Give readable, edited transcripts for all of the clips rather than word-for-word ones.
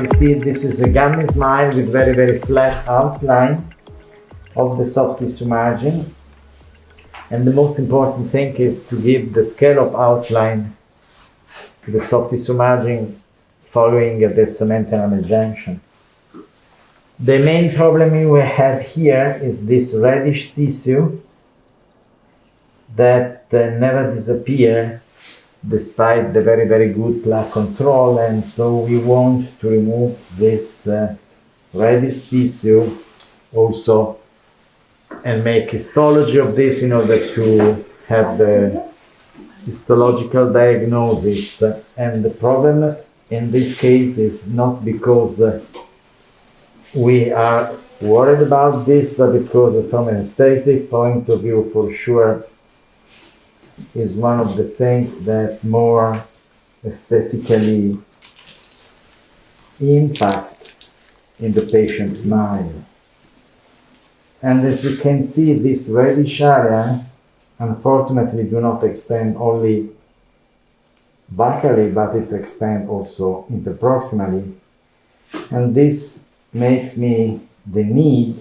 you see this is a gummy smile with very, very flat outline of the soft tissue margin. And the most important thing is to give the scallop outline to the soft tissue margin following the cement enamel junction. The main problem we have here is this reddish tissue that never disappears despite the very, very good plaque control, and so we want to remove this reddish tissue also and make histology of this in order to have the histological diagnosis. And the problem in this case is not because we are worried about this, but because from an aesthetic point of view, for sure, is one of the things that more aesthetically impact in the patient's smile. And as you can see, this reddish area unfortunately do not extend only buccally, but it extends also interproximally. And this makes me the need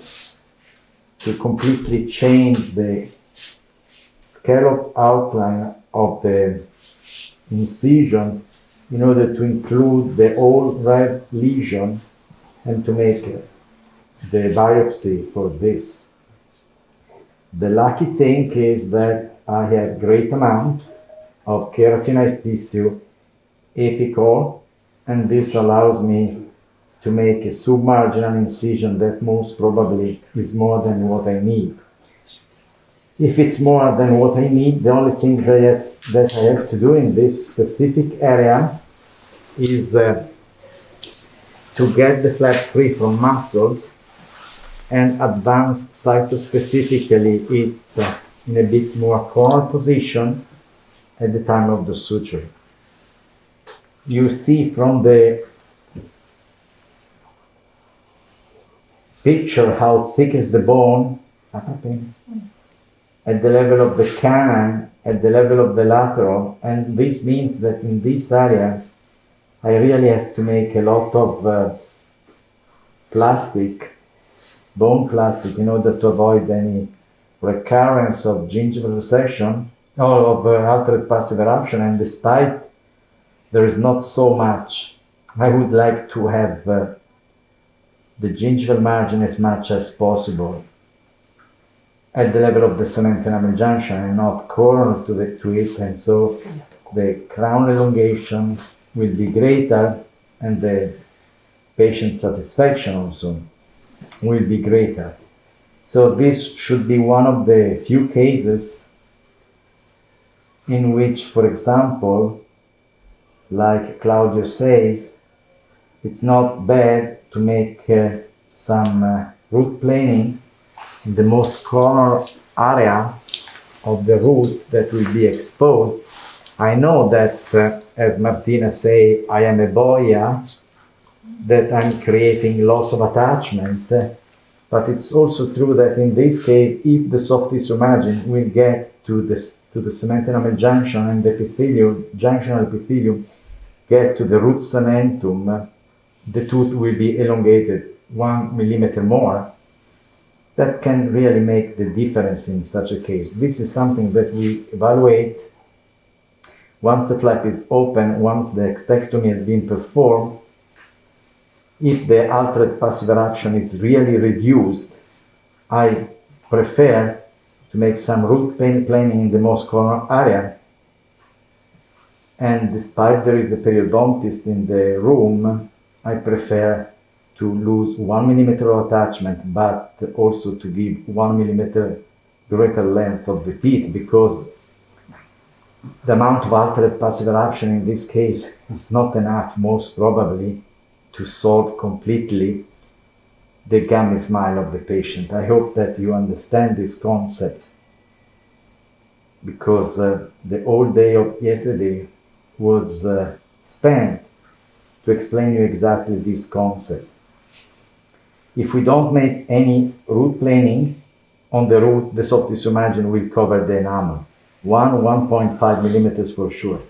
to completely change the scallop outline of the incision in order to include the old red lesion and to make the biopsy for this. The lucky thing is that I have great amount of keratinized tissue apical, and this allows me to make a submarginal incision that most probably is more than what I need. If it's more than what I need, the only thing that I have to do in this specific area is to get the flap free from muscles and advance cytospecifically it in a bit more corner position at the time of the suture. You see from the picture how thick is the bone at the level of the canine, at the level of the lateral, and this means that in this area I really have to make a lot of bone plastic, in order to avoid any recurrence of gingival recession or of altered passive eruption. And despite there is not so much, I would like to have the gingival margin as much as possible at the level of the cement enamel junction and not corner to it, and so the crown elongation will be greater and the patient satisfaction also will be greater. So this should be one of the few cases in which, for example, like Claudio says, it's not bad to make some root planing in the most corner area of the root that will be exposed. I know that, as Martina say, I am a boya, that I'm creating loss of attachment, but it's also true that in this case, if the soft tissue margin will get to the cement enamel junction and the junctional epithelium get to the root cementum, the tooth will be elongated 1 millimeter more. That can really make the difference in such a case. This is something that we evaluate once the flap is open, once the extectomy has been performed. If the altered passive eruption is really reduced, I prefer to make some root planing in the most corner area. And despite there is a periodontist in the room, I prefer to lose 1 millimeter of attachment, but also to give 1 millimeter greater length of the teeth, because the amount of altered passive eruption in this case is not enough, most probably, to solve completely the gummy smile of the patient. I hope that you understand this concept, because the whole day of yesterday was spent to explain you exactly this concept. If we don't make any root planing on the root, the soft tissue margin will cover the enamel, 1.5 millimeters for sure.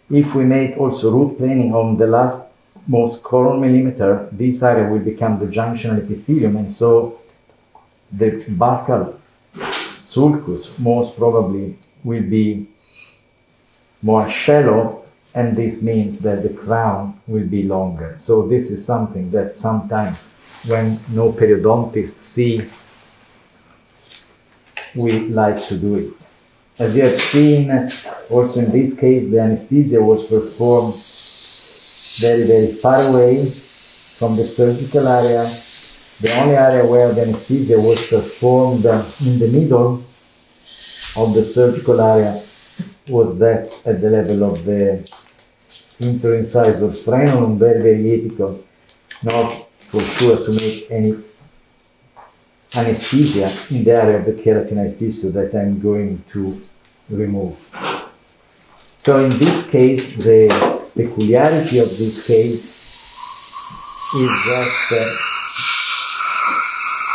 If we make also root planing on the last most coron millimeter, this area will become the junctional epithelium, and so the buccal sulcus most probably will be more shallow, and this means that the crown will be longer. So this is something that sometimes when no periodontist see, we like to do it. As you have seen, also in this case, the anesthesia was performed very, very far away from the surgical area. The only area where the anesthesia was performed in the middle of the surgical area was that at the level of the interincisor frenulum, very, very apical, not for sure to make any anesthesia in the area of the keratinized tissue that I'm going to remove. So in this case, the peculiarity of this case is that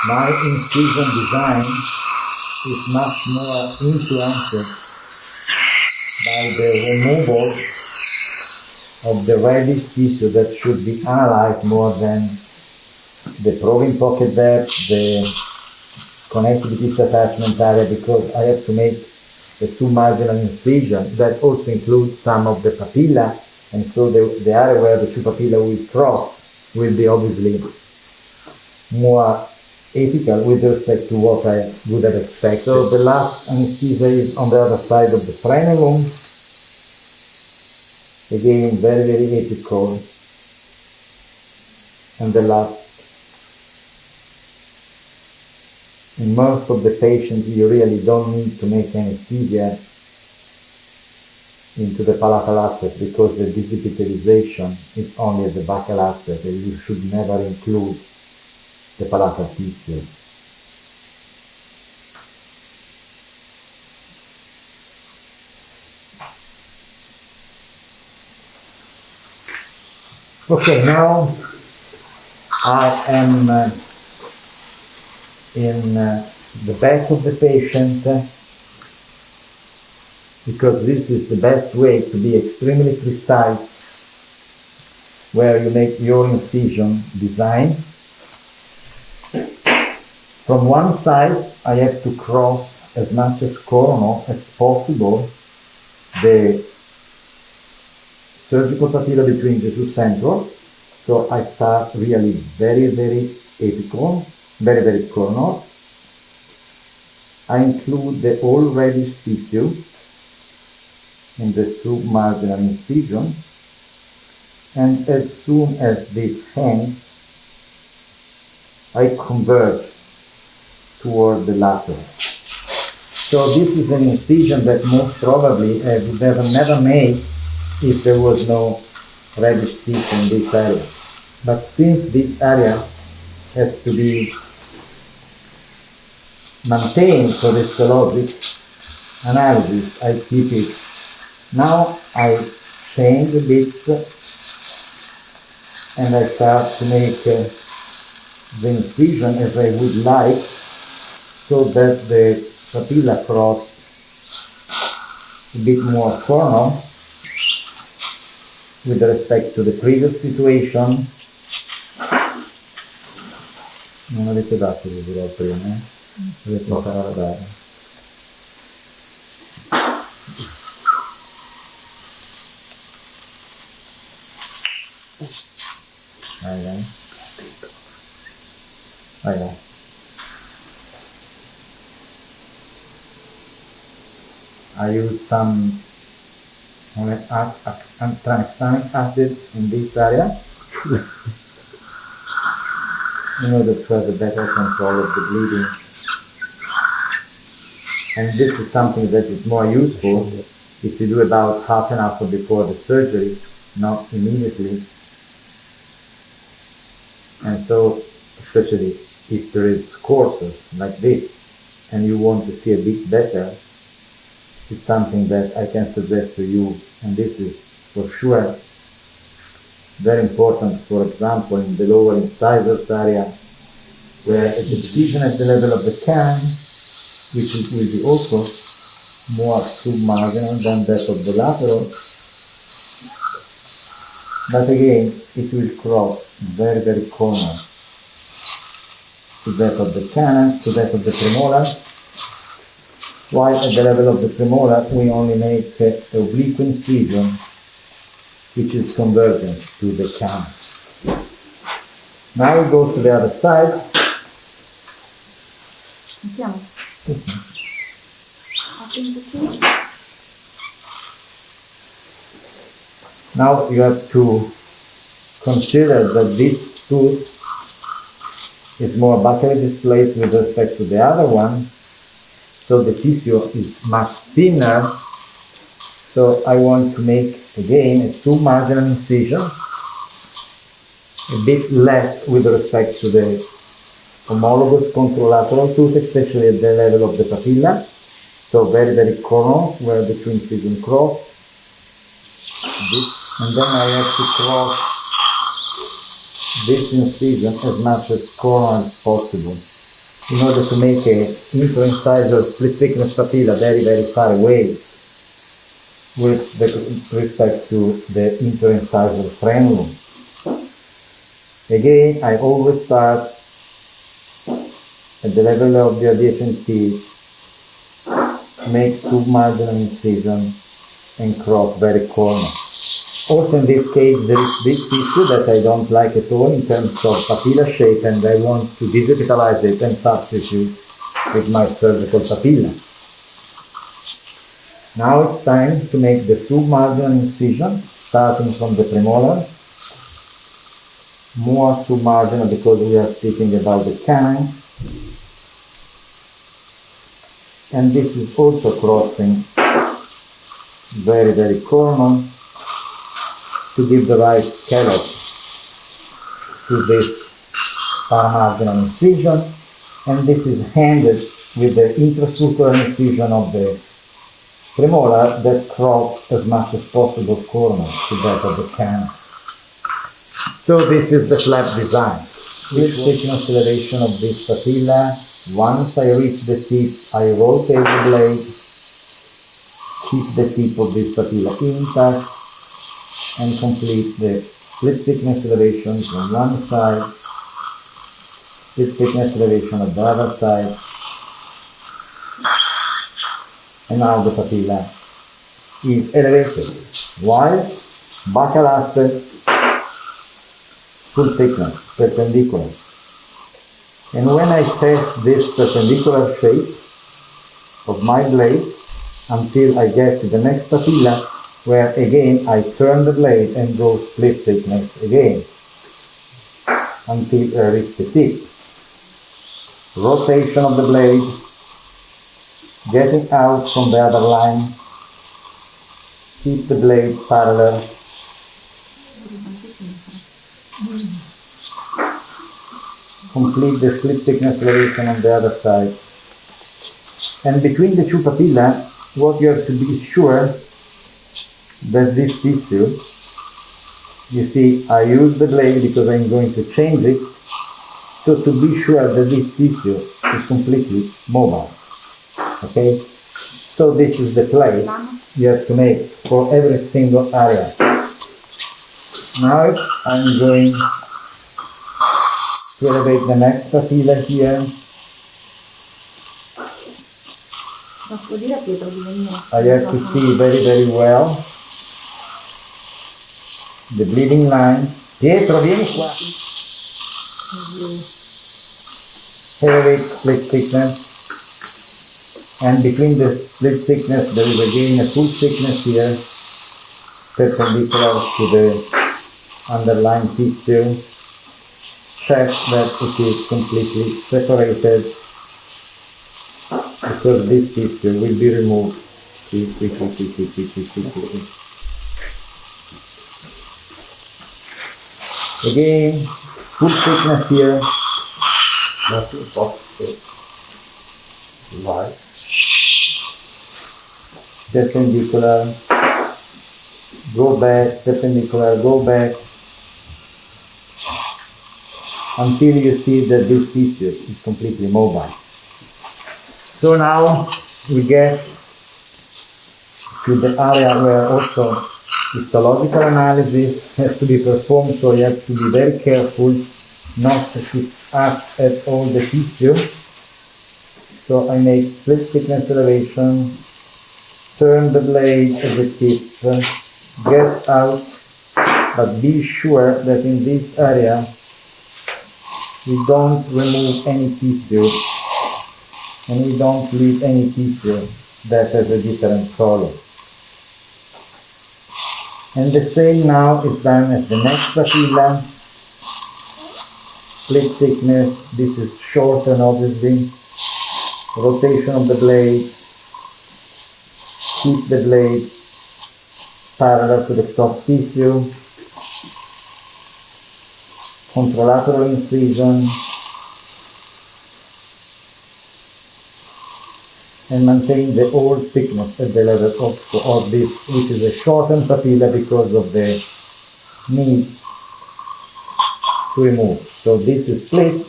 my incision design is much more influenced by the removal of the reddish tissue that should be analyzed more than the probing pocket depth, the connectivity attachment area, because I have to make a submarginal incision that also includes some of the papilla, and so the area where the two papilla will cross will be obviously more apical with respect to what I would have expected. So the last anesthesia is on the other side of the frenulum. Again, very, very apical. And the last, in most of the patients, you really don't need to make anesthesia into the palatal aspect because the digitalization is only at the buccal aspect, and you should never include the palatal tissue. Okay, now I am in the back of the patient because this is the best way to be extremely precise where you make your incision design. From one side, I have to cross as much as coronal as possible the surgical papilla between the two central. So I start really very, very apical, very, very coronal. I include the all reddish tissue in the submarginal incision, and as soon as this hangs, I converge toward the lateral. So this is an incision that most probably I would have never made if there was no reddish tissue in this area. But since this area has to be maintained for histologic analysis, I keep it. Now I change a bit and I start to make the incision as I would like, so that the papilla cross a bit more coronal with respect to the previous situation. Non avete dato il video prima, dovete imparare a dare. Vai. I use some tranexamic acid in this area in order to have a better control of the bleeding. And this is something that is more useful if you do about half an hour before the surgery, not immediately. And so, especially if there is courses like this and you want to see a bit better, it's something that I can suggest to you, and this is for sure very important, for example, in the lower incisors area, where a decision at the level of the canine, which will be also more submarginal than that of the lateral, but again it will cross very, very corner to that of the canine, to that of the premolar, while at the level of the premolar we only make an oblique incision which is convergent to the canine. Now we go to the other side. Now you have to consider that this tooth is more buccally displaced with respect to the other one, so the tissue is much thinner. So I want to make again a submarginal incision, a bit less with respect to the homologous contralateral tooth, especially at the level of the papilla. So very, very coronal, where the two incisions cross. And then I have to cross this incision as much as coronal as possible in order to make a interincisor split thickness papilla very, very far away with respect to the interincisor frenulum. Again, I always start at the level of the adjacent teeth, make submarginal incision and cross very corner. Also in this case there is this tissue that I don't like at all in terms of papilla shape, and I want to desepitalize it and substitute with my surgical papilla. Now it's time to make the submarginal incision starting from the premolar. More submarginal because we are speaking about the canine. And this is also crossing very, very coronal to give the right scallop to this paramarginal incision, and this is handed with the intrasutural incision of the premolar that cross as much as possible coronal to that of the canine. So this is the flap design. With thickness elevation of this papilla, once I reach the tip, I rotate the blade, keep the tip of this papilla intact, and complete the split thickness elevation from one side, split thickness elevation of the other side, and now the papilla is elevated, while buccal aspect, full thickness, perpendicular. And when I test this perpendicular shape of my blade until I get to the next papilla, where again I turn the blade and go split thickness again until I reach the tip. Rotation of the blade, getting out from the other line, keep the blade parallel, complete the split thickness elevation on the other side. And between the two papilla, what you have to be sure that this tissue, you see, I use the blade because I'm going to change it, so to be sure that this tissue is completely mobile. Okay? So this is the play you have to make for every single area. Now I'm going to elevate the next papilla here. I have to see very, very well the bleeding line. Pietro, vieni qua. Elevate split thickness, and between the split thickness there is again a full thickness here, perpendicular to the underlying tissue. Check that it is completely separated, because this tissue will be removed. Again, full thickness here. Perpendicular, go back, perpendicular, go back, until you see that this tissue is completely mobile. So now we get to the area where also histological analysis has to be performed, so you have to be very careful not to act at all the tissue. So I make split thickness elevation, turn the blade at the tip, get out, but be sure that in this area we don't remove any tissue and we don't leave any tissue that has a different color. And the same now is done at the next papilla. Split thickness, this is shortened obviously. Rotation of the blade, keep the blade parallel to the soft tissue. Contralateral incision. And maintain the whole thickness at the level of this, which is a shortened papilla because of the need to remove. So this is split,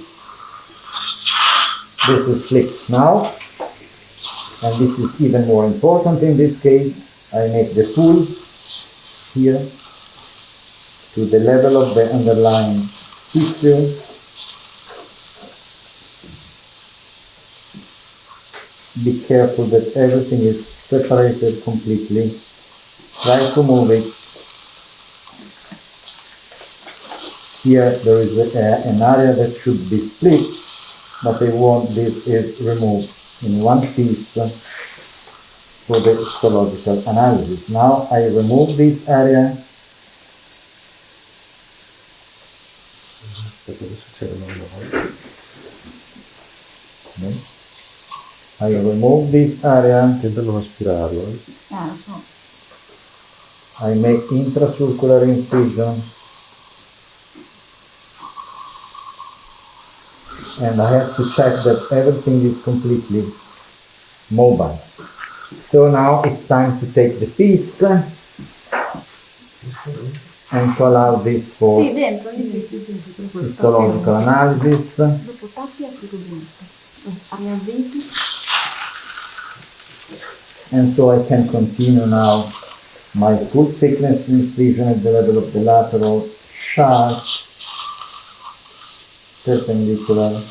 this is split now, and this is even more important in this case. I make the pull here to the level of the underlying tissue. Be careful that everything is separated completely. Try to move it. Here there is an area that should be split, but I want this is removed in one piece for the histological analysis. Now I remove this area. Okay. I remove this area. I make intracircular incision. And I have to check that everything is completely mobile. So now it's time to take the piece and to allow this for histological analysis. And so I can continue now my full thickness incision at the level of the lateral sharp, perpendicular.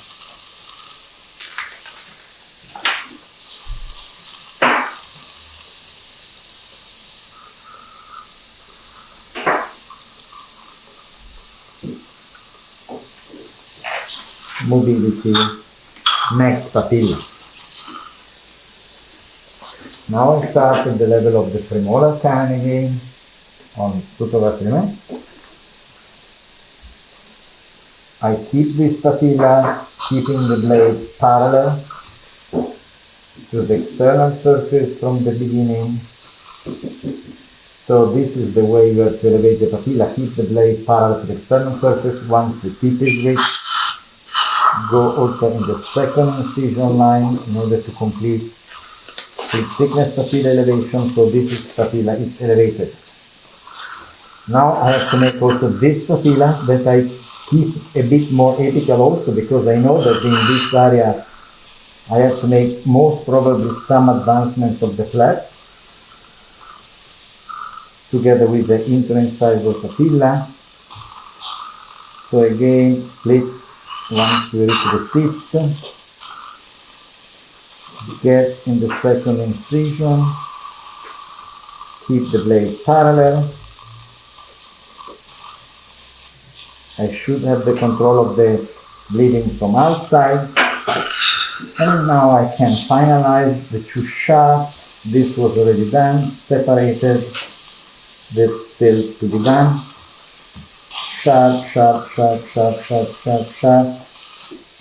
Mobility, next papilla. Now I start at the level of the premolar canine again on tutoratrime. I keep this papilla, keeping the blade parallel to the external surface from the beginning. So this is the way you have to elevate the papilla. Keep the blade parallel to the external surface. Once the tip is reached, go also in the second incision line in order to complete the thickness papilla elevation. So this is papilla is elevated. Now I have to make also this papilla that I keep a bit more apical also, because I know that in this area I have to make most probably some advancement of the flap together with the interincisor papilla. So again, split once we reach the tip, get in the second incision, keep the blade parallel. I should have the control of the bleeding from outside. And now I can finalize the two shafts. This was already done, separated. This still to be done. Sharp, sharp, sharp, sharp, sharp, sharp, sharp.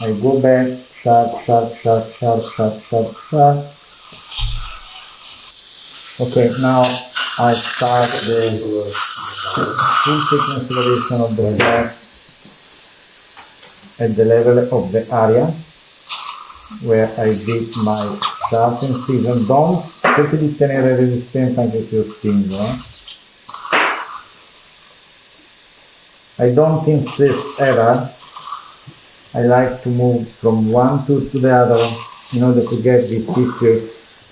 I go back, sharp, sharp, sharp, sharp, sharp, sharp, sharp. Okay, now I start the full thickness elevation of the flap at the level of the area where I did my sharp incision. Don't cerchi di tenere resistenza anche se io spingo. I don't insist ever. I like to move from one tooth to the other in order to get this tissue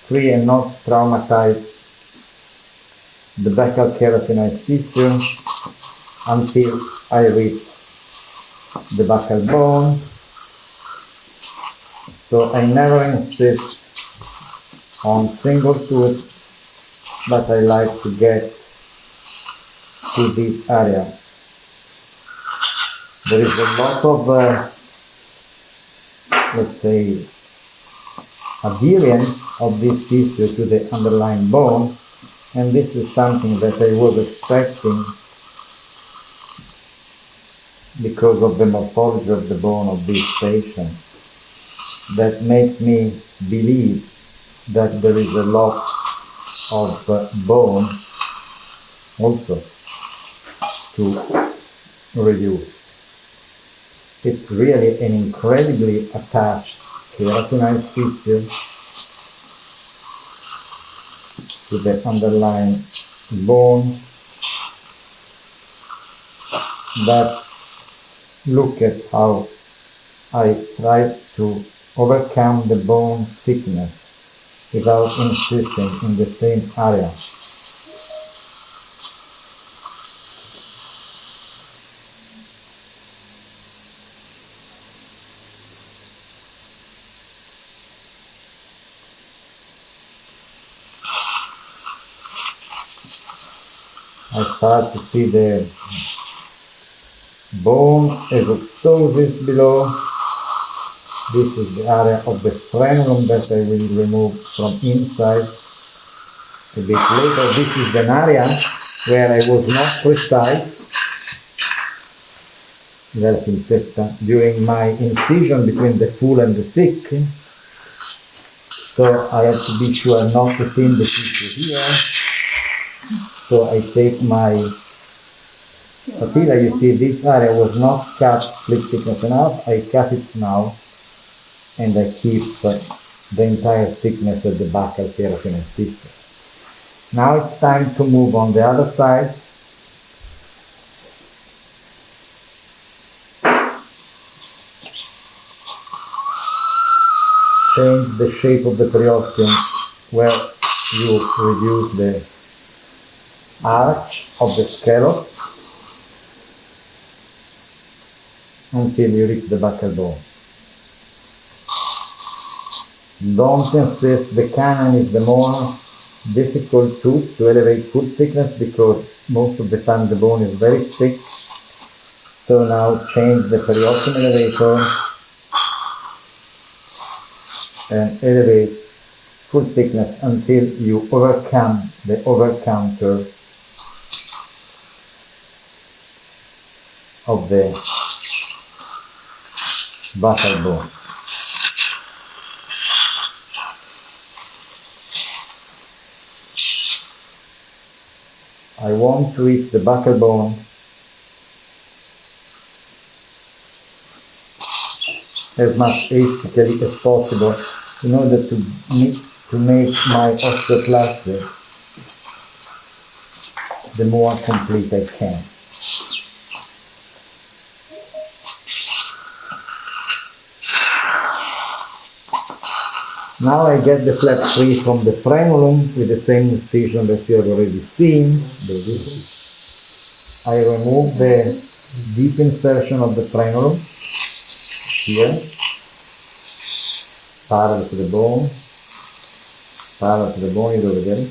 free and not traumatize the buccal keratinized tissue until I reach the buccal bone. So I never insist on single tooth, but I like to get to this area. There is a lot of, let's say, adherence of this tissue to the underlying bone, and this is something that I was expecting because of the morphology of the bone of this patient. That makes me believe that there is a lot of bone also to reduce. It's really an incredibly attached keratinized tissue to the underlying bone. But look at how I try to overcome the bone thickness without insisting in the same area. I start to see the bone eruptosis below. This is the area of the frenulum that I will remove from inside a bit later. This is an area where I was not precise during my incision between the full and the thick. So I have to be sure not to thin the tissue here. So I take my patella. You see, this area was not cut split thickness enough. I cut it now, and I keep the entire thickness of the buccal keratinized tissue. Now it's time to move on the other side. Change the shape of the periosteum where you reduce the arch of the scallop until you reach the buccal bone. Don't insist. The canine is the more difficult tooth to elevate full thickness because most of the time the bone is very thick. So now change the periosteum elevator and elevate full thickness until you overcome the over-counter of the buccal bone. I want to reach the buccal bone as much aesthetically as possible in order to make my osteoclasty the more complete I can. Now I get the flap free from the frenulum with the same incision that you have already seen. I remove the deep insertion of the frenulum here, parallel to the bone, you do it again.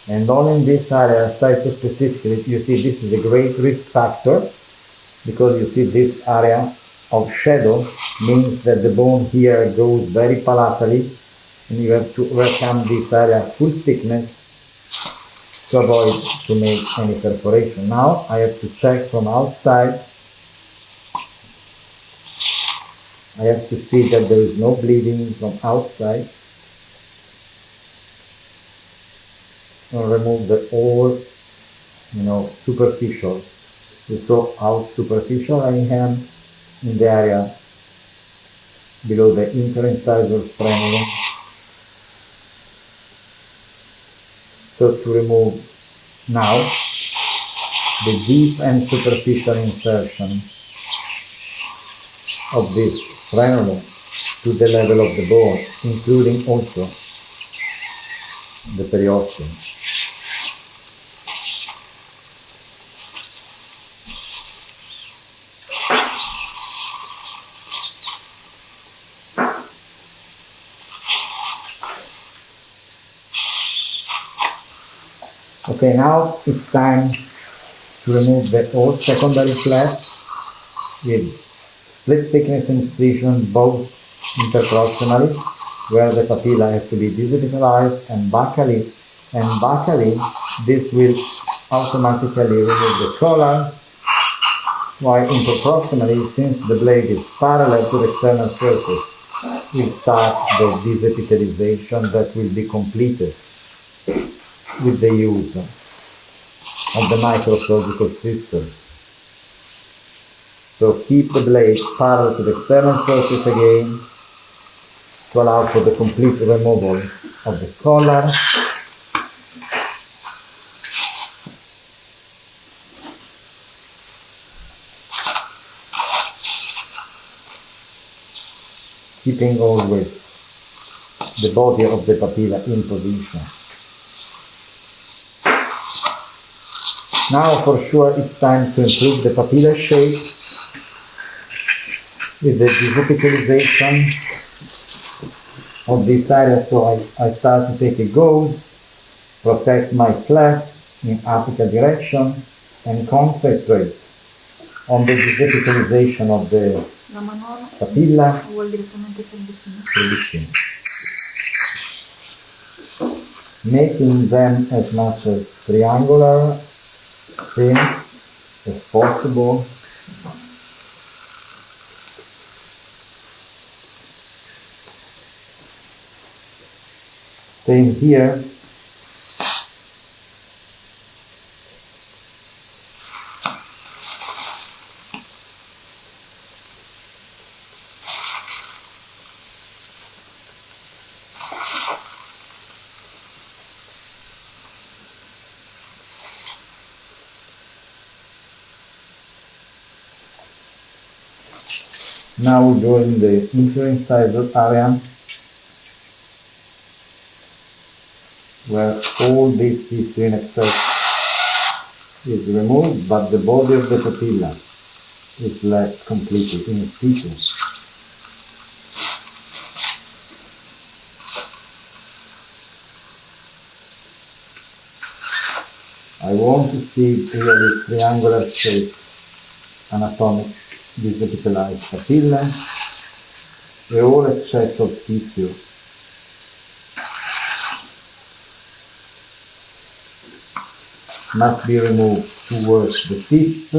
And only in this area, site-specifically, you see this is a great risk factor because you see this area of shadow means that the bone here goes very palatally and you have to overcome this area full thickness to avoid to make any perforation. Now I have to check from outside. I have to see that there is no bleeding from outside. And remove the all, superficial. You saw how superficial I am in the area below the interincisor frenulum. So to remove now the deep and superficial insertion of this frenulum to the level of the bone, including also the periosteum. Okay, now it's time to remove the old secondary flap with split thickness incision both interproximally, where the papilla has to be digitalized, and backally. And backally, this will automatically remove the collar, while interproximally, since the blade is parallel to the external surface, we start the desepithelialization that will be completed with the use of the microsurgical scissors. So keep the blade parallel to the external surface again to allow for the complete removal of the collar. Keeping always the body of the papilla in position. Now for sure it's time to improve the papilla shape with the desepithelialization of this area. So I start to take a gauze, protect my flap in apical direction, and concentrate on the desepithelialization of the papilla. Making them as much as triangular, thin as possible. Same here. Now we go in the inferior area, where all this tissue in excess is removed, but the body of the papilla is left completely in situ. I want to see clearly triangular shape, anatomic desepithelialized papilla, e all excess of tissue must be removed towards the tip.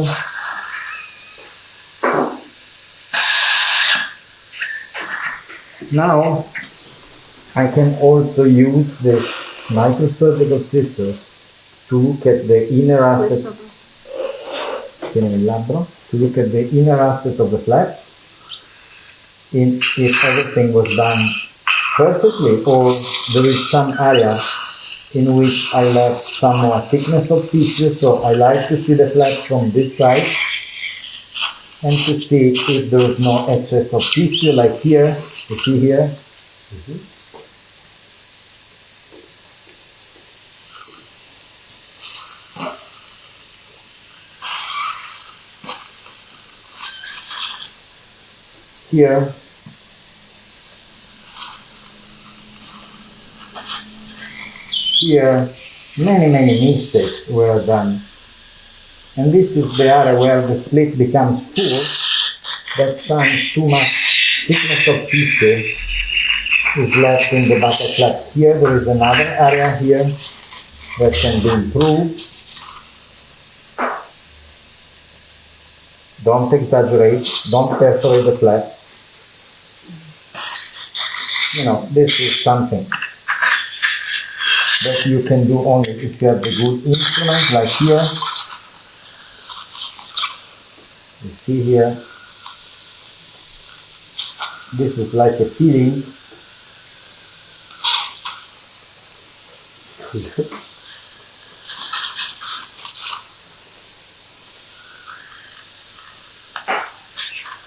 Now I can also use the microsurgical scissors to look at the inner aspect. To look at the inner aspect of the flap, if everything was done perfectly, or there is some area in which I left some more thickness of tissue. So I like to see the flap from this side and to see if there is no excess of tissue, like here, you see here. Here, many mistakes were done. And this is the area where the split becomes full, that some too much thickness of tissue is left in the buttock flap. Here there is another area here that can be improved. Don't exaggerate, don't perforate the flap. You know, this is something that you can do only if you have the good instrument, like here. You see here, this is like a feeling.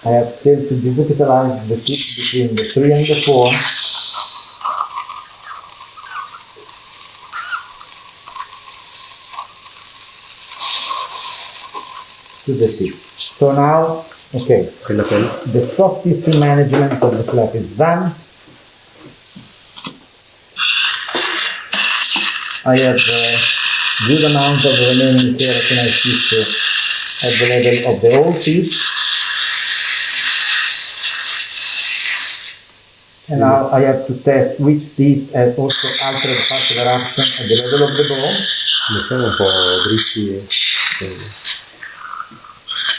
I have still to digitalize the tip between the 3 and the 4. To the tip. So now, okay, the soft tissue management of the flap is done. I have a good amount of remaining keratinized tissue at the level of the old teeth. And now I have to test which teeth have also altered facial eruption at the level of the bone.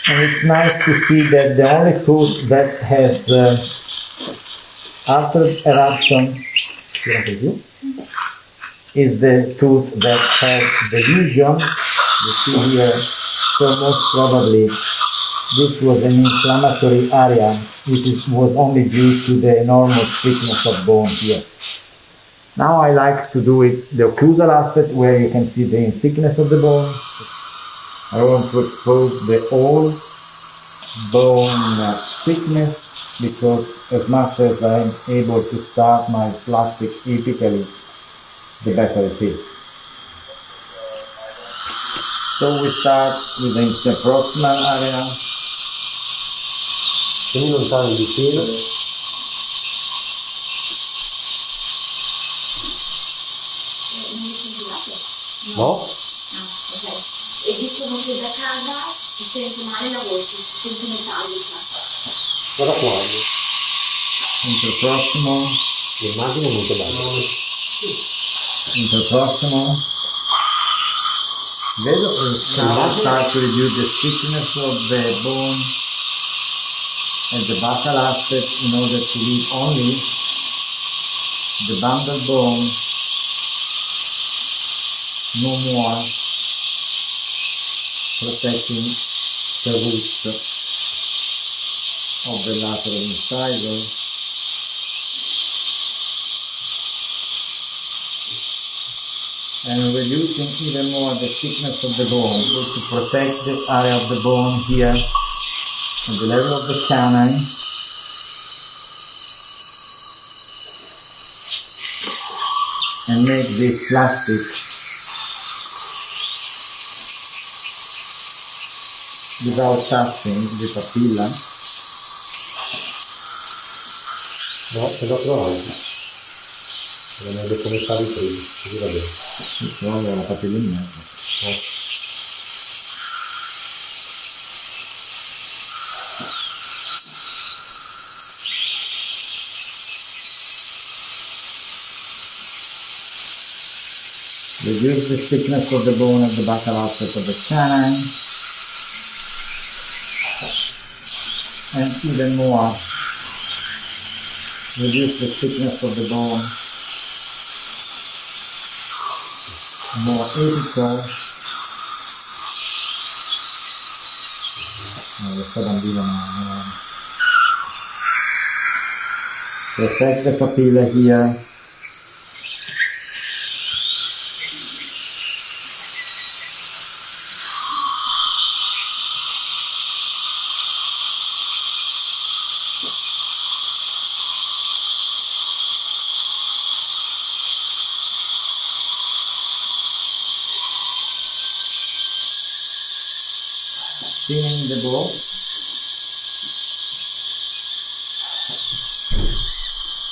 And it's nice to see that the only tooth that has altered eruption is the tooth that has the lesion. You see here, so most probably this was an inflammatory area which was only due to the enormous thickness of bone here. Now I like to do it the occlusal aspect where you can see the thickness of the bone. I want to expose the whole bone thickness because as much as I'm able to start my plastic epically, the better it is. So we start with the interproximal area. Tieni lontano il vicino. No? E dicono che da casa si sente male la voce, si sente metallica. Guarda quando. Interproximal. L'immagine è molto bella. Interproximal. Vedo now start to reduce the thickness of the bone at the basal aspect in order to leave only the bundle bone, no more, protecting the roots of the lateral incisor. And reducing even more the thickness of the bone to protect the area of the bone here at the level of the canine. And make this plastic without touching the papilla. No, se lo trovo. Non è come stavi prima, così va bene. No, la papilla in mezzo. Reduce the thickness of the bone at the basal aspect of the canine, and even more, reduce the thickness of the bone, more apical. Protect the papilla here. Thinning the ball.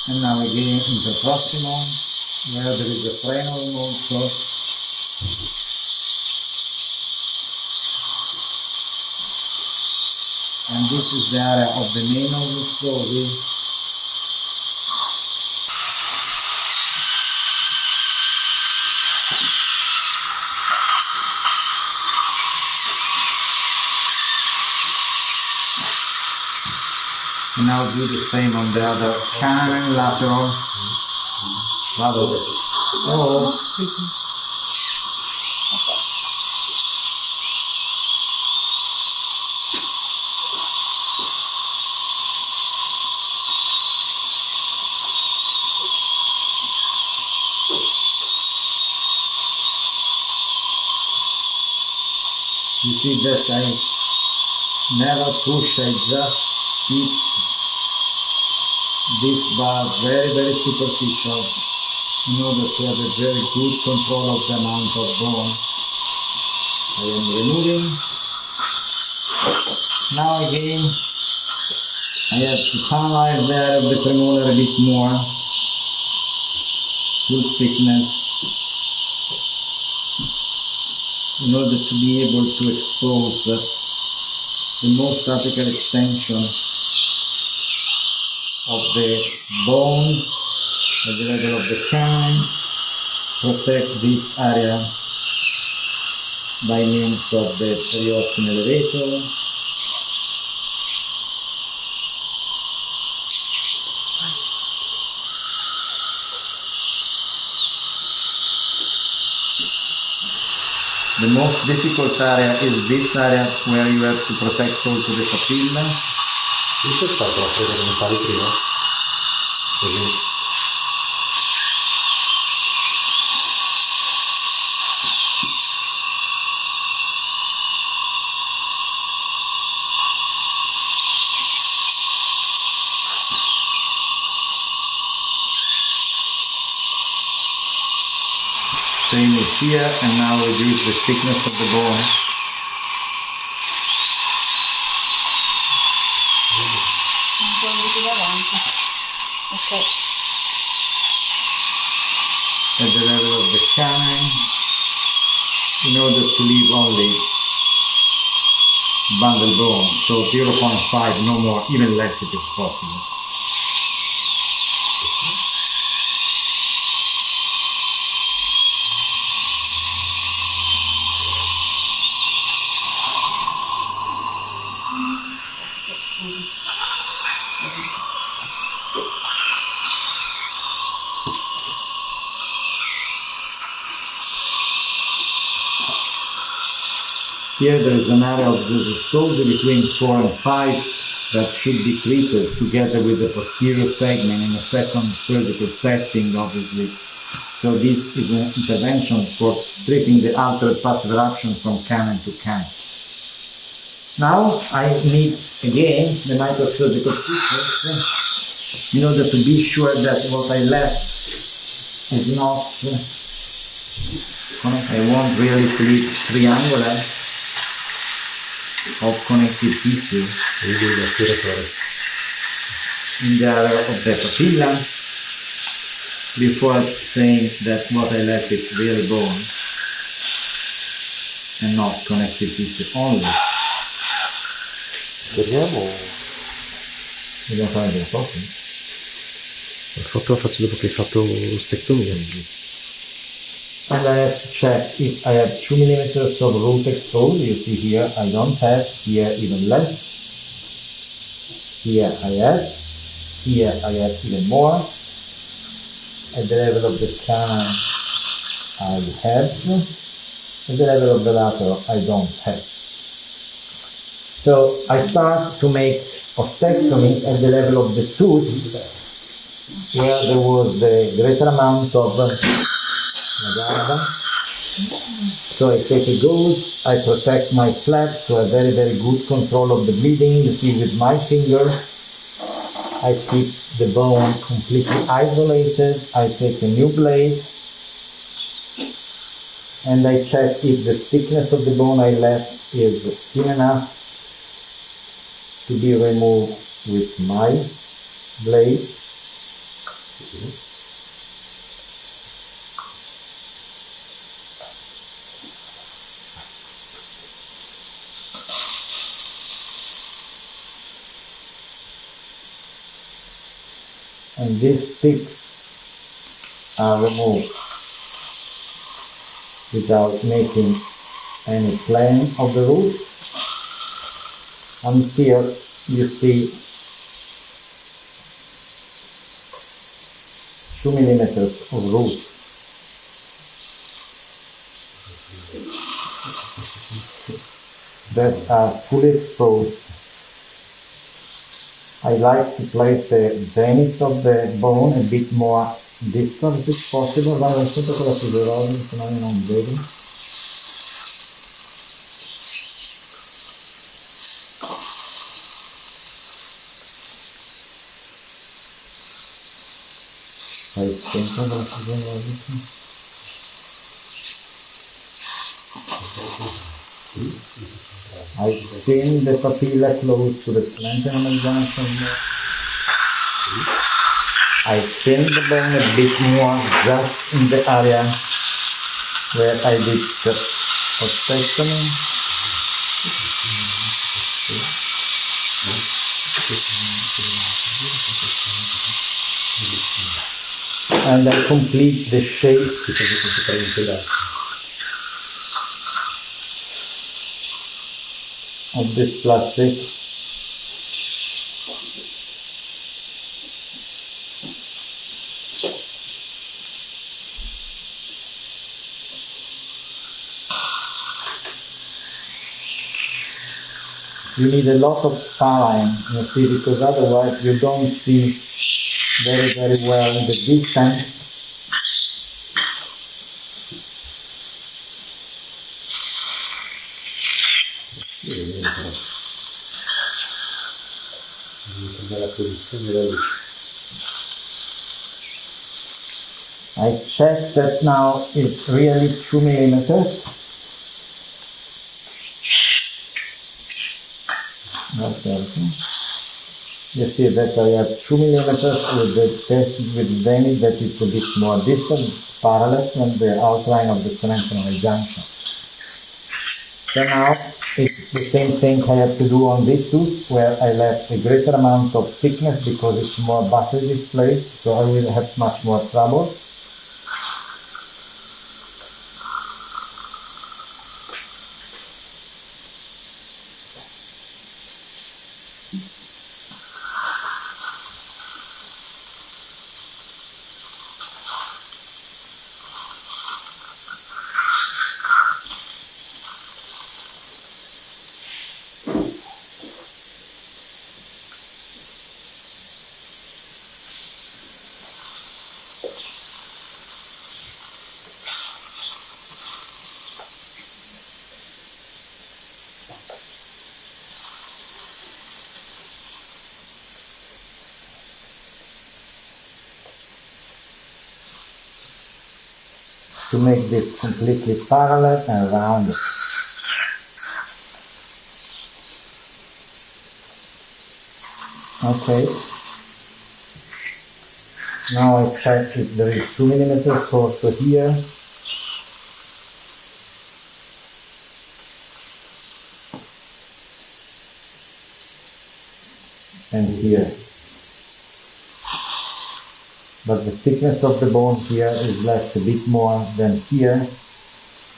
And now again interproximal, where there is a frenulum also. And this is the area of the main oluscosi. And now do the same on the other canine lateral. Oh. You see that I never push, I just keep this bar very, very superficial in order to have a very good control of the amount of bone I am removing. Now again, I have to finalize the area of the premolar a bit more, full thickness, in order to be able to expose the most radical extension of the bone at the level of the canine, protect this area by means of the periosteum elevator. The most difficult area is this area where you have to protect also the papilla. Questo è stato la presa come stavi prima? Così. Same is here, and now reduce the thickness of the bone. Un po' di più davanti. Ok. At the level of the canine, in order to leave only bundle bone, so 0.5, no more, even less if it's possible. Here there is an area of disposal between 4 and 5 that should be treated together with the posterior segment in a second surgical setting, obviously. So this is an intervention for stripping the altered passive eruption from canine to canine. Now I need again the microsurgical scissors in order to be sure that what I left is not, I want really to leave triangular of connective tissue in the area of the papilla before saying that what I left is really bone and not connective tissue only. Vediamo. Dobbiamo fare delle foto? La foto la faccio dopo che hai fatto l'ostectomia. And I have to check if I have 2 millimeters of root exposed. You see here I don't have, here even less. Here I have, here I have even more. At the level of the canine I have, at the level of the lateral I don't have. So I start to make ostectomy at the level of the tooth where there was the greater amount of So I take a gauze, I protect my flap to a very, very good control of the bleeding. You see with my finger, I keep the bone completely isolated. I take a new blade and I check if the thickness of the bone I left is thin enough to be removed with my blade. And these sticks are removed without making any flame of the root until you see 2 millimeters of root. That are fully exposed. I like to place the zenith of the bone a bit more distal if it's possible. Vado sotto con la fibrosing, se no io non vedo. Fai sempre la fisiologica. I spin the papilla close to the flanking junction. I spin the bone a bit more just in the area where I did the prospectomy. And I complete the shape of this plastic. You need a lot of time, you see, because otherwise you don't see very well the distance. I check that now it's really 2 millimeters. Okay. You see that I have 2 millimeters with the test with Benny that it's a bit more distant, parallel from the outline of the connectional junction. So now it's the same thing I have to do on this tooth, where I left a greater amount of thickness because it's more buttery displaced, so I will have much more trouble. To make this completely parallel and rounded. Okay. Now I check if there is 2 millimeters also here. And here. But the thickness of the bone here is left a bit more than here,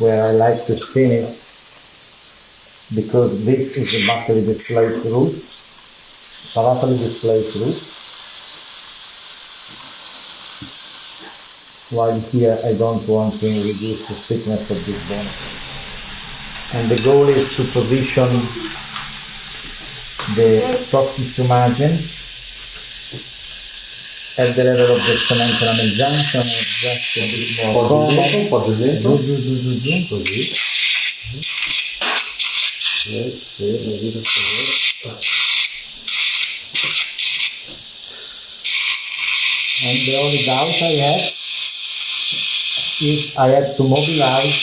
where I like to spin it, because this is a parallel displaced root, while here I don't want to reduce the thickness of this bone. And the goal is to position the soft tissue margin at the level of the connectional junction, just a bit more forward. Così. And the only doubt I have is I have to mobilize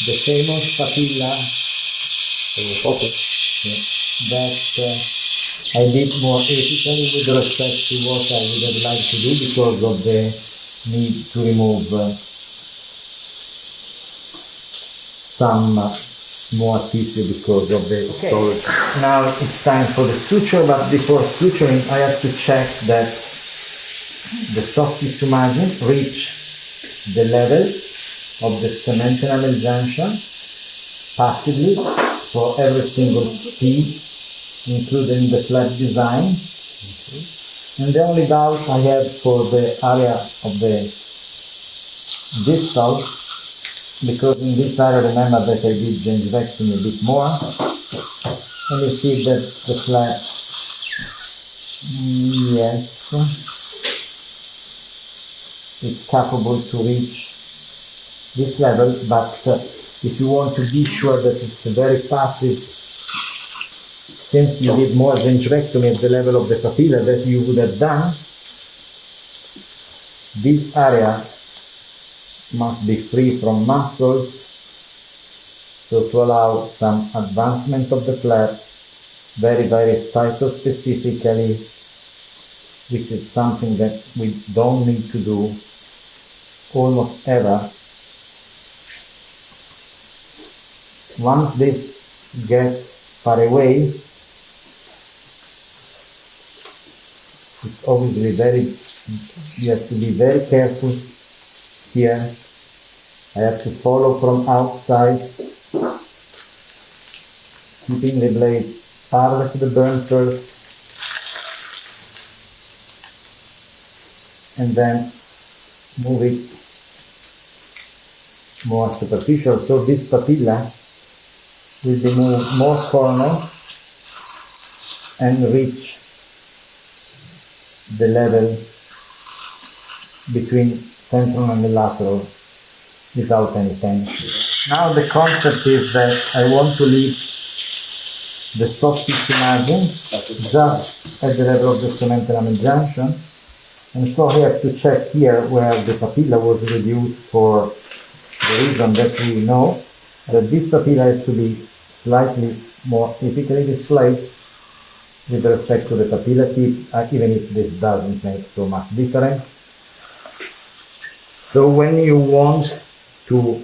the famous papilla that I did more ethically with respect to what I would have liked to do because of the need to remove some more tissue because of the storage. Now it's time for the suture, but before suturing I have to check that the soft tissue margin reach the level of the cement enamel junction passively for every single piece, including the flat design. And the only doubt I have for the area of the distal, because in this area remember that I did gingivectomy a bit more, and you see that the flat, yes, is capable to reach this level, but if you want to be sure that it's a very passive, since you did more gingivectomy at the level of the papilla that you would have done, this area must be free from muscles, so to allow some advancement of the flap very, very site-specifically, which is something that we don't need to do almost ever. Once this gets far away, it's obviously you have to be very careful here. I have to follow from outside, keeping the blade parallel to the burn first, and then move it more superficial. So this papilla will be moved more corner and reach the level between central and the lateral without any tension. Now the concept is that I want to leave the soft tissue margin just at the level of the cement enamel junction, and so I have to check here where the papilla was reduced for the reason that we know that this papilla has to be slightly more epically displaced with respect to the papilla tip, even if this doesn't make so much difference. So when you want to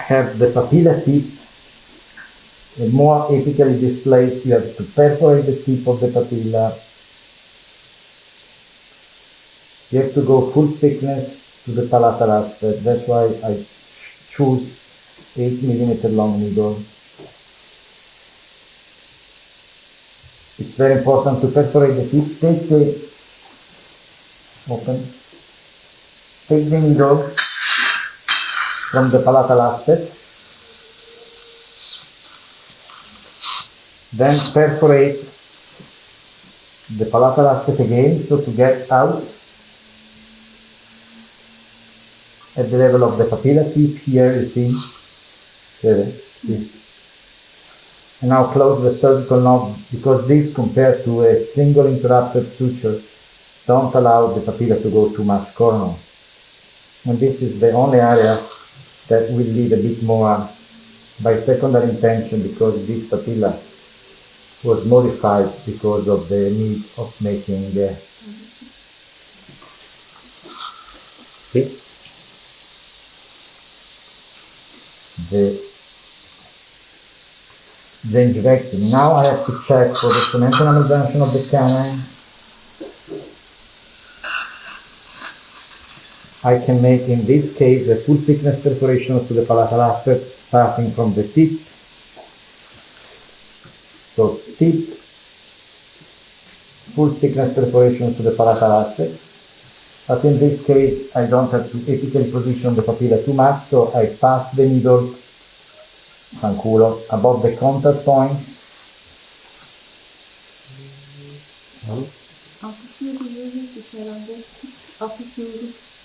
have the papilla tip more epically displaced, you have to perforate the tip of the papilla. You have to go full thickness to the palatal aspect. That's why I choose 8 mm long needle. It's very important to perforate the tip. Take the needle from the palatal aspect, then perforate the palatal aspect again, so to get out at the level of the papilla tip. Here you see, and now close the surgical knob, because this, compared to a single interrupted suture, don't allow the papilla to go too much corner. And this is the only area that will leave a bit more by secondary intention, because this papilla was modified because of the need of making the gingivectomy. Now I have to check for the cement enamel junction of the canine. I can make, in this case, a full thickness perforation to the palatal aspect, starting from the tip. So tip, full thickness perforation to the palatal aspect. But in this case, I don't have to epically position the papilla too much, so I pass the needle above the contact point.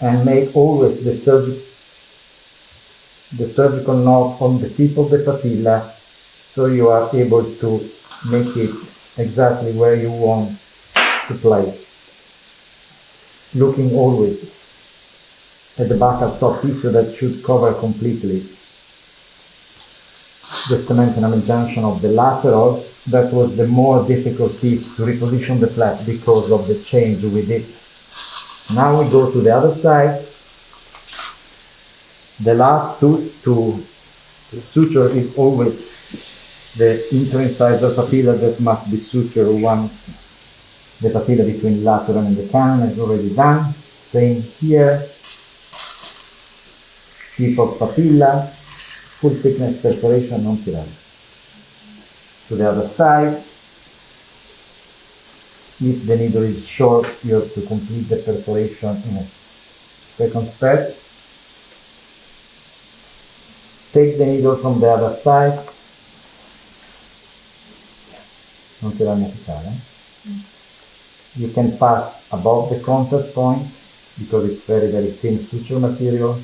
And make always the surgical knob on the tip of the papilla, so you are able to make it exactly where you want to place. Looking always at the basal soft tissue that should cover completely the cement enamel junction of the lateral. That was the more difficult piece to reposition the flap because of the change we did. Now we go to the other side. The last tooth to suture is always the interincisor papilla that must be sutured once the papilla between lateral and the canine is already done. Same here. Tip of papilla, full thickness perforation, non tirare. To the other side. If the needle is short, you have to complete the perforation in a second step. Take the needle from the other side. Non tirare necessario. You can pass above the contact point because it's very, very thin suture material.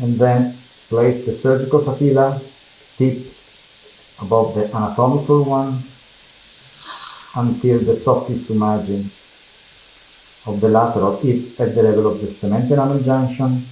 And then place the surgical papilla tip above the anatomical one until the soft tissue margin of the lateral if at the level of the cement enamel junction.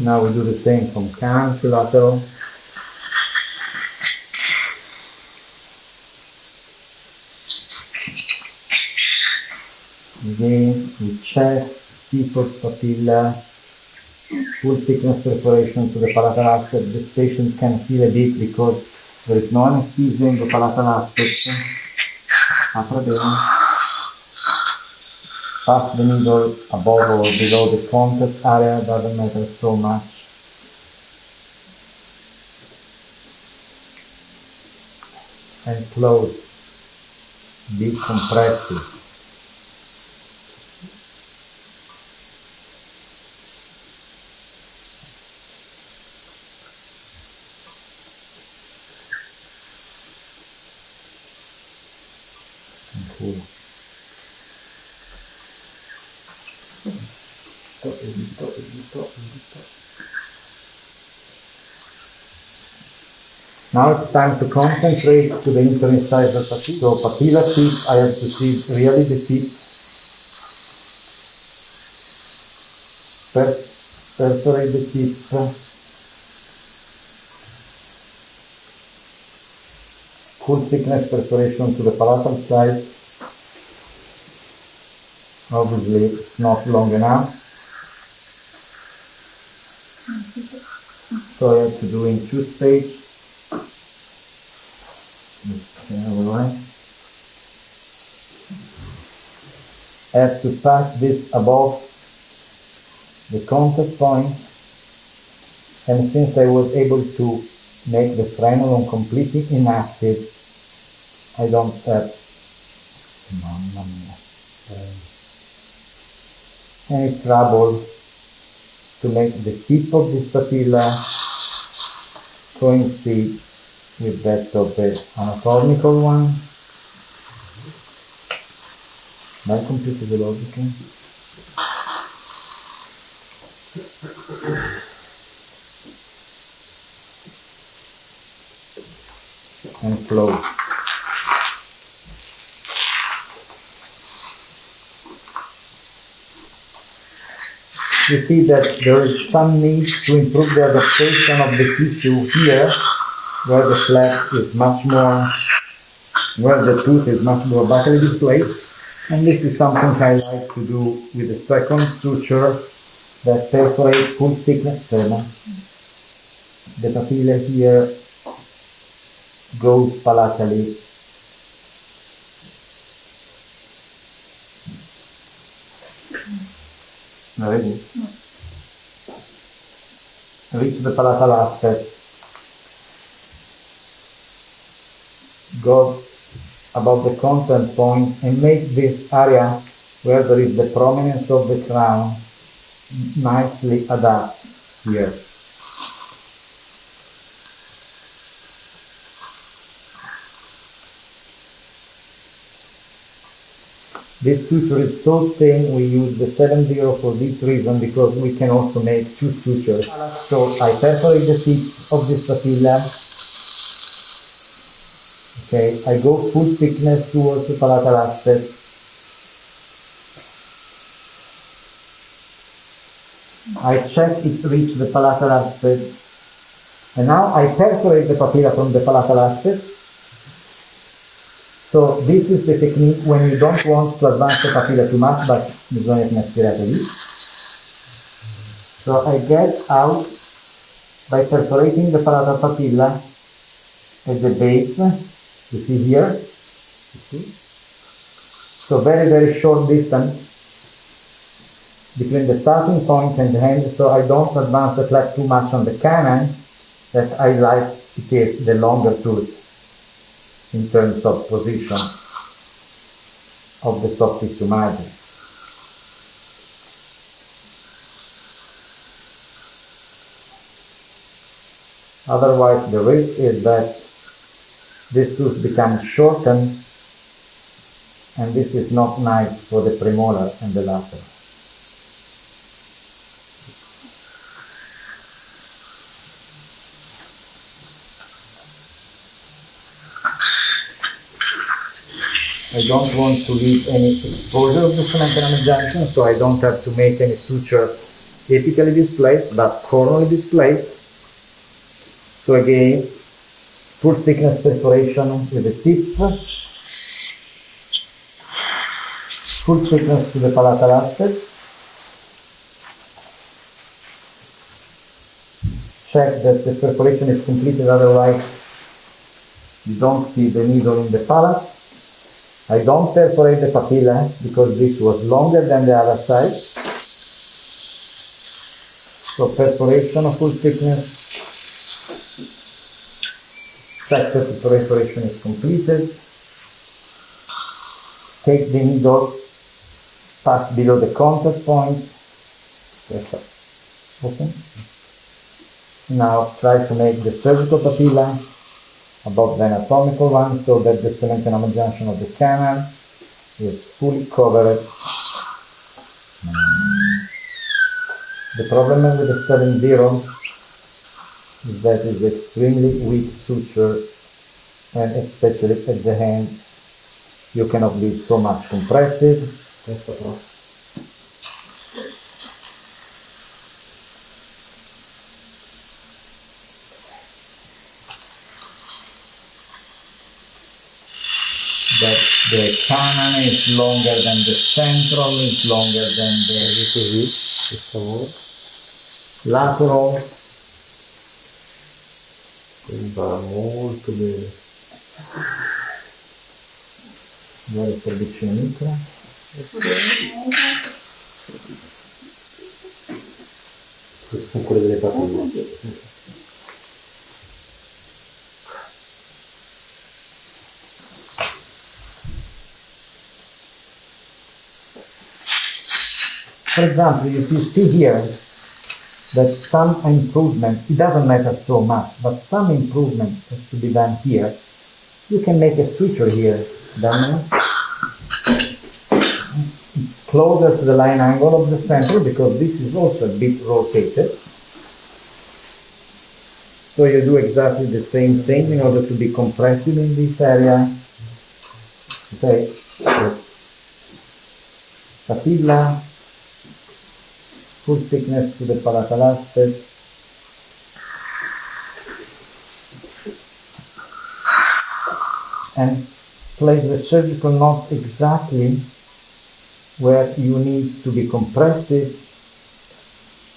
Now we do the same from canal to lateral. Again, we check Seaford papilla, full thickness perforation to the palatal aspect. The patient can feel a bit because there is no anesthesia in the palatal aspect. Apre bene. Pass the needle above or below the contact area, doesn't matter so much. And close. Be compressive. Now it's time to concentrate to the interincisor papilla. So papilla tip, I have to see really the tip. Perforate the tip. Full thickness perforation to the palatal side. Obviously it's not long enough. So I have to do in 2 stages. I have to pass this above the contact point, and since I was able to make the frenulum completely inactive, I don't have any trouble to make the tip of this papilla coincide with that of the anatomical one. Dai completo veloce. And flow. You see that there is some need to improve the adaptation of the tissue here, where the flap is much more, where the tooth is much more backly displaced. And this is something I like to do with the second suture that perforates full thickness sternum. The papilla here goes palatally. Ready? Reach the palatal aspect. Go above the contact point and make this area where there is the prominence of the crown nicely adapt here. This suture is so thin, we use the 7-0 for this reason, because we can also make 2 sutures. So I perforate the tip of this papilla. Okay, I go full thickness towards the palatal aspect. I check it reach the palatal aspect. And now I perforate the papilla from the palatal aspect. So this is the technique when you don't want to advance the papilla too much, but bisogna tenere aspirata lì. So I get out by perforating the palatal papilla at the base. You see here. You see? So very short distance between the starting point and the end, so I don't advance the flap too much on the canine, that I like it is the longer tooth in terms of position of the soft tissue margin. Otherwise, the risk is that this tooth becomes shortened and this is not nice for the premolar and the lateral. I don't want to leave any exposure of the cement enamel junction, so I don't have to make any suture epically displaced, but coronally displaced. So again, full thickness perforation with the tip, full thickness to the palatal aspect. Check that the perforation is completed, otherwise you don't see the needle in the palate. I don't perforate the papilla because this was longer than the other side. So perforation of full thickness. Check that the perforation is completed. Take the needle, pass below the contact point. Open. Now try to make the surgical papilla above the anatomical one so that the cement enamel junction of the canal is fully covered. The problem with the 7-0 is that it's extremely weak suture, and especially at the hand you cannot be so much compressive. That the canal is longer than the central, is longer than the lateral. Va molto bene. Guarda il forbicino micro. Queste sono quelle delle papille. For example, if you see here that some improvement, it doesn't matter so much, but some improvement has to be done here, you can make a suture here, then closer to the line angle of the center, because this is also a bit rotated. So you do exactly the same thing in order to be compressive in this area. Okay. Papilla, full thickness to the palatal aspect. And place the surgical knot exactly where you need to be compressive,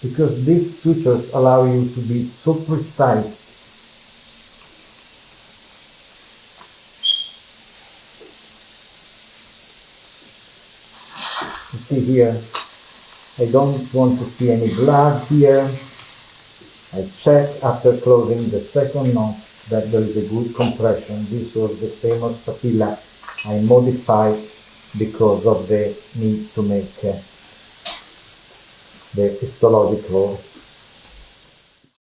because these sutures allow you to be so precise. You see here, I don't want to see any blood here. I check after closing the second knot that there is a good compression. This was the famous papilla I modified because of the need to make the histological